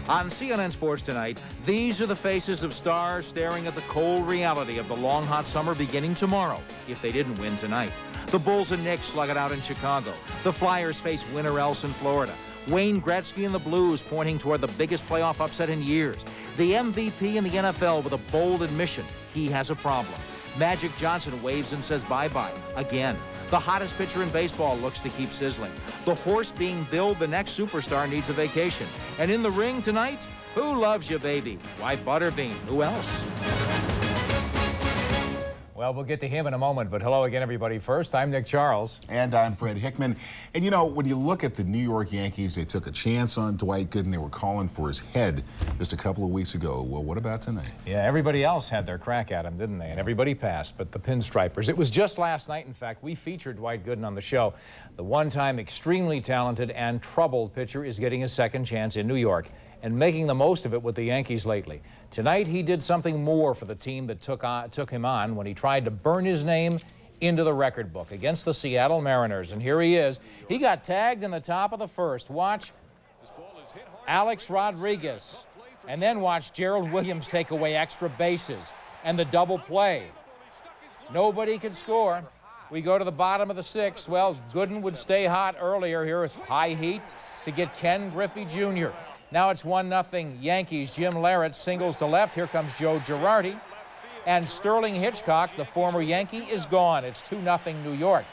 On CNN Sports tonight, these are the faces of stars staring at the cold reality of the long, hot summer beginning tomorrow, if they didn't win tonight. The Bulls and Knicks slug it out in Chicago. The Flyers face winner else in Florida. Wayne Gretzky and the Blues pointing toward the biggest playoff upset in years. The MVP in the NFL with a bold admission he has a problem. Magic Johnson waves and says bye-bye again. The hottest pitcher in baseball looks to keep sizzling. The horse being billed the next superstar needs a vacation. And in the ring tonight, who loves you, baby? Why, Butterbean. Who else? Well, we'll get to him in a moment, but hello again, everybody. First, I'm Nick Charles. And I'm Fred Hickamn. And you know, when you look at the New York Yankees, they took a chance on Dwight Gooden. They were calling for his head just a couple of weeks ago. Well, what about tonight? Yeah, everybody else had their crack at him, didn't they? And everybody passed, but the Pinstripers. It was just last night, in fact, we featured Dwight Gooden on the show. The one-time extremely talented and troubled pitcher is getting a second chance in New York and making the most of it with the Yankees lately. Tonight, he did something more for the team that took him on when he tried to burn his name into the record book against the Seattle Mariners. And here he is. He got tagged in the top of the first. Watch Alex Rodriguez. And then watch Gerald Williams take away extra bases and the double play. Nobody could score. We go to the bottom of the sixth. Well, Gooden would stay hot earlier. Here is high heat to get Ken Griffey Jr. Now it's 1-0 Yankees. Jim Larrett singles to left. Here comes Joe Girardi. And Sterling Hitchcock, the former Yankee, is gone. It's 2-0 New York.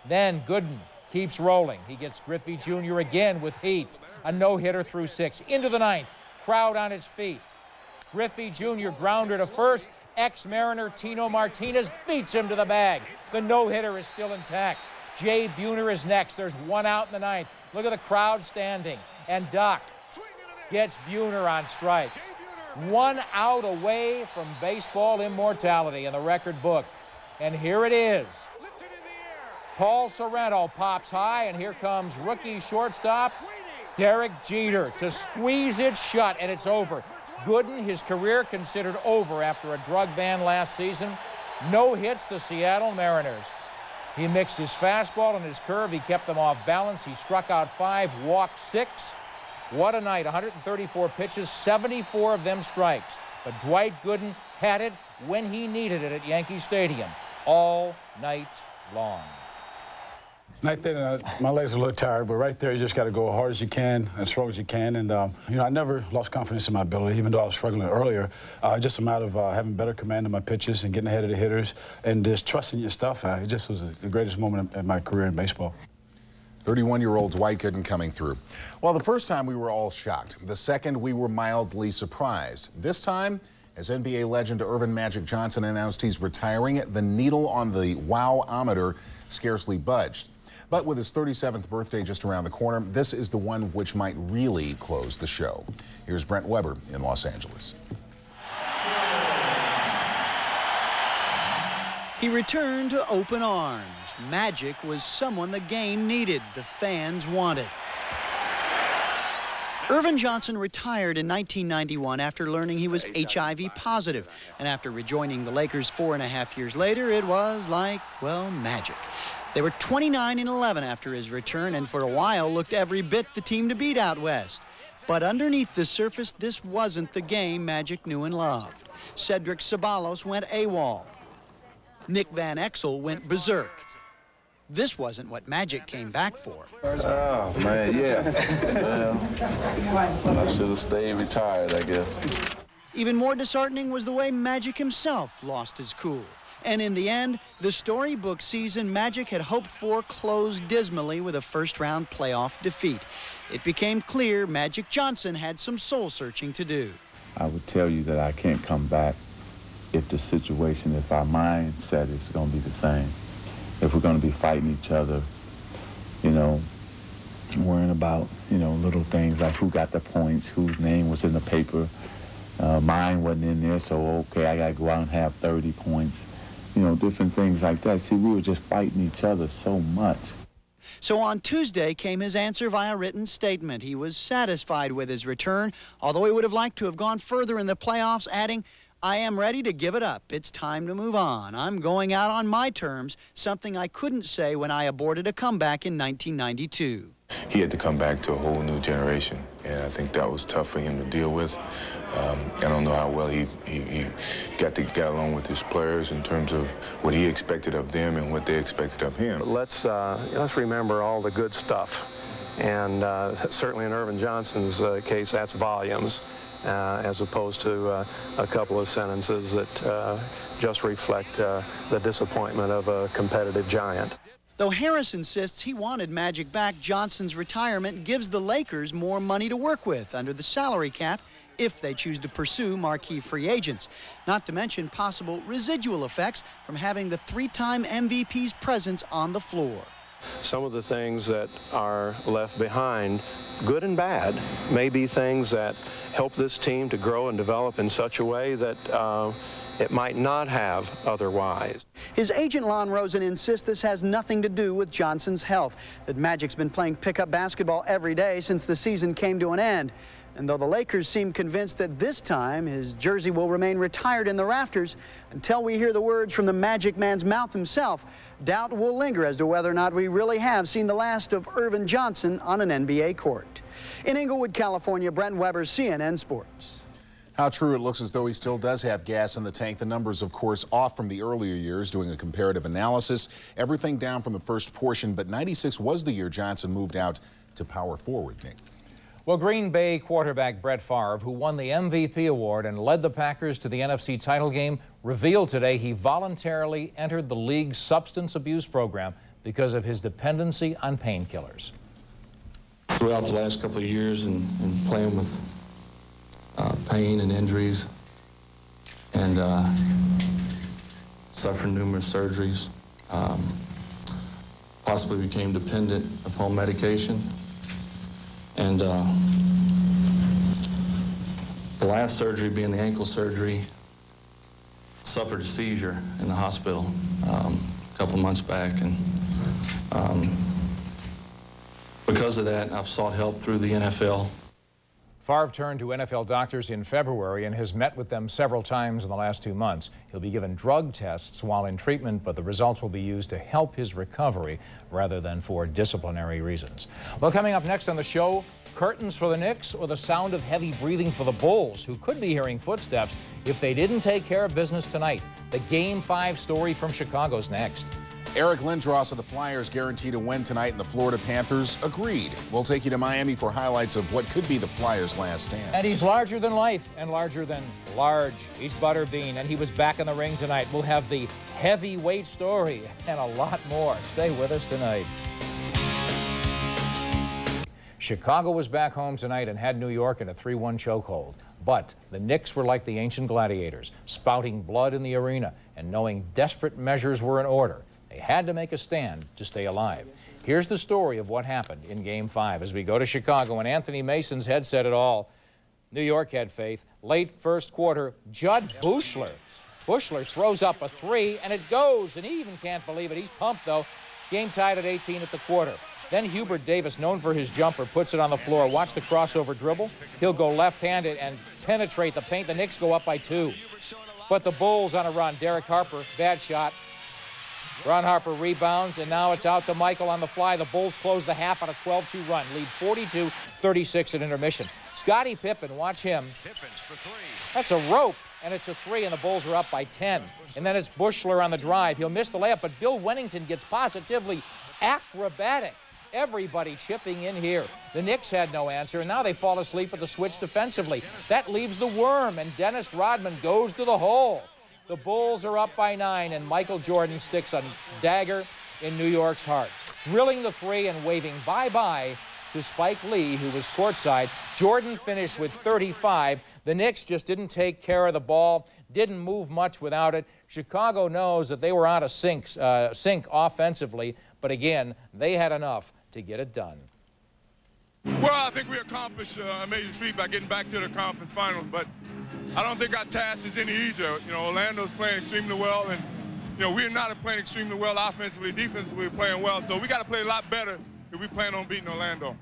Then Gooden keeps rolling. He gets Griffey Jr. again with heat. A no-hitter through 6. Into the 9th. Crowd on its feet. Griffey Jr. grounder to first. Ex-Mariner Tino Martinez beats him to the bag. The no-hitter is still intact. Jay Buhner is next. There's 1 out in the 9th. Look at the crowd standing. And Doc gets Buhner on strikes. 1 out away from baseball immortality in the record book. And here it is. Paul Sorrento pops high, and here comes rookie shortstop Derek Jeter to squeeze it shut, and it's over. Gooden, his career considered over after a drug ban last season. No hits the Seattle Mariners. He mixed his fastball and his curve. He kept them off balance. He struck out 5, walked 6. What a night, 134 pitches, 74 of them strikes. But Dwight Gooden had it when he needed it at Yankee Stadium all night long. Night there, my legs are a little tired, but right there you just got to go as hard as you can, as strong as you can. And, you know, I never lost confidence in my ability, even though I was struggling earlier. Just a matter of having better command of my pitches and getting ahead of the hitters and just trusting your stuff. It just was the greatest moment in my career in baseball. 31-year-old Dwight Gooden coming through. Well, the first time we were all shocked. The second, we were mildly surprised. This time, as NBA legend Earvin Magic Johnson announced he's retiring, the needle on the wow-ometer scarcely budged. But with his 37th birthday just around the corner, this is the one which might really close the show. Here's Brent Weber in Los Angeles. He returned to open arms. Magic was someone the game needed, the fans wanted. Earvin Johnson retired in 1991 after learning he was HIV positive. And after rejoining the Lakers 4.5 years later, it was like, well, magic. They were 29-11 after his return, and for a while looked every bit the team to beat out west. But underneath the surface, this wasn't the game Magic knew and loved. Cedric Ceballos went AWOL. Nick Van Exel went berserk. This wasn't what Magic came back for. Oh, man, yeah. Well, I should have stayed retired, I guess. Even more disheartening was the way Magic himself lost his cool. And in the end, the storybook season Magic had hoped for closed dismally with a first-round playoff defeat. It became clear Magic Johnson had some soul-searching to do. I would tell you that I can't come back if the situation, if our mindset is going to be the same. If we're going to be fighting each other, you know, worrying about, you know, little things like who got the points, whose name was in the paper. Mine wasn't in there, so okay, I got to go out and have 30 points. You know, different things like that. See, we were just fighting each other so much. So on Tuesday came his answer via written statement. He was satisfied with his return, although he would have liked to have gone further in the playoffs, adding, I am ready to give it up. It's time to move on. I'm going out on my terms, something I couldn't say when I aborted a comeback in 1992. He had to come back to a whole new generation, and I think that was tough for him to deal with. I don't know how well he got along with his players in terms of what he expected of them and what they expected of him. Let's remember all the good stuff, and certainly in Irvin Johnson's case, that's volumes, as opposed to a couple of sentences that just reflect the disappointment of a competitive giant. Though Harris insists he wanted Magic back, Johnson's retirement gives the Lakers more money to work with under the salary cap if they choose to pursue marquee free agents, not to mention possible residual effects from having the three-time MVP's presence on the floor. Some of the things that are left behind, good and bad, may be things that help this team to grow and develop in such a way that it might not have otherwise. His agent Lon Rosen insists this has nothing to do with Johnson's health, that Magic's been playing pickup basketball every day since the season came to an end. And though the Lakers seem convinced that this time his jersey will remain retired in the rafters until we hear the words from the Magic man's mouth himself, doubt will linger as to whether or not we really have seen the last of Irvin Johnson on an NBA court. In Inglewood, California, Brent Weber, CNN Sports. How true it looks as though he still does have gas in the tank. The numbers, of course, off from the earlier years, doing a comparative analysis. Everything down from the first portion, but 96 was the year Johnson moved out to power forward, Nick. Well, Green Bay quarterback Brett Favre, who won the MVP award and led the Packers to the NFC title game, revealed today he voluntarily entered the league's substance abuse program because of his dependency on painkillers. Throughout the last couple of years and playing with pain and injuries and suffered numerous surgeries, possibly became dependent upon medication. And the last surgery being the ankle surgery, suffered a seizure in the hospital a couple months back. And because of that, I've sought help through the NFL. Favre turned to NFL doctors in February and has met with them several times in the last 2 months. He'll be given drug tests while in treatment, but the results will be used to help his recovery rather than for disciplinary reasons. Well, coming up next on the show, curtains for the Knicks or the sound of heavy breathing for the Bulls, who could be hearing footsteps if they didn't take care of business tonight. The Game 5 story from Chicago's next. Eric Lindros of the Flyers guaranteed a win tonight, and the Florida Panthers agreed. We'll take you to Miami for highlights of what could be the Flyers' last stand. And he's larger than life and larger than large. He's Butterbean, and he was back in the ring tonight. We'll have the heavyweight story and a lot more. Stay with us tonight. Chicago was back home tonight and had New York in a 3-1 chokehold. But the Knicks were like the ancient gladiators, spouting blood in the arena and knowing desperate measures were in order. They had to make a stand to stay alive. Here's the story of what happened in Game 5 as we go to Chicago, and Anthony Mason's head said it all. New York had faith. Late first quarter, Judd Buechler throws up a 3, and it goes, and he even can't believe it. He's pumped, though. Game tied at 18 at the quarter. Then Hubert Davis, known for his jumper, puts it on the floor. Watch the crossover dribble. He'll go left-handed and penetrate the paint. The Knicks go up by 2. But the Bulls on a run. Derek Harper, bad shot. Ron Harper rebounds, and now it's out to Michael on the fly. The Bulls close the half on a 12-2 run, lead 42-36 at intermission. Scottie Pippen, watch him. That's a rope, and it's a 3, and the Bulls are up by 10. And then it's Buechler on the drive. He'll miss the layup, but Bill Wennington gets positively acrobatic. Everybody chipping in here. The Knicks had no answer, and now they fall asleep at the switch defensively. That leaves the worm, and Dennis Rodman goes to the hole. The Bulls are up by 9, and Michael Jordan sticks a dagger in New York's heart, drilling the 3 and waving bye-bye to Spike Lee, who was courtside. Jordan finished with 35. The Knicks just didn't take care of the ball, didn't move much without it. Chicago knows that they were out of sync offensively, but again, they had enough to get it done. Well, I think we accomplished a major feat by getting back to the conference finals, but I don't think our task is any easier. You know, Orlando's playing extremely well, and, you know, we're not playing extremely well offensively. Defensively, we're playing well, so we got to play a lot better if we plan on beating Orlando.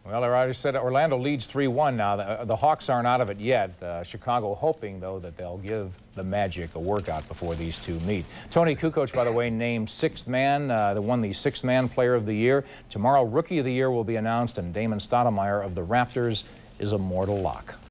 Well, I already said Orlando leads 3-1 now. The Hawks aren't out of it yet. Chicago hoping, though, that they'll give the Magic a workout before these two meet. Tony Kukoc, by the way, named sixth man. Won the sixth-man player of the year. Tomorrow, Rookie of the Year will be announced, and Damon Stoudemire of the Raptors is a mortal lock.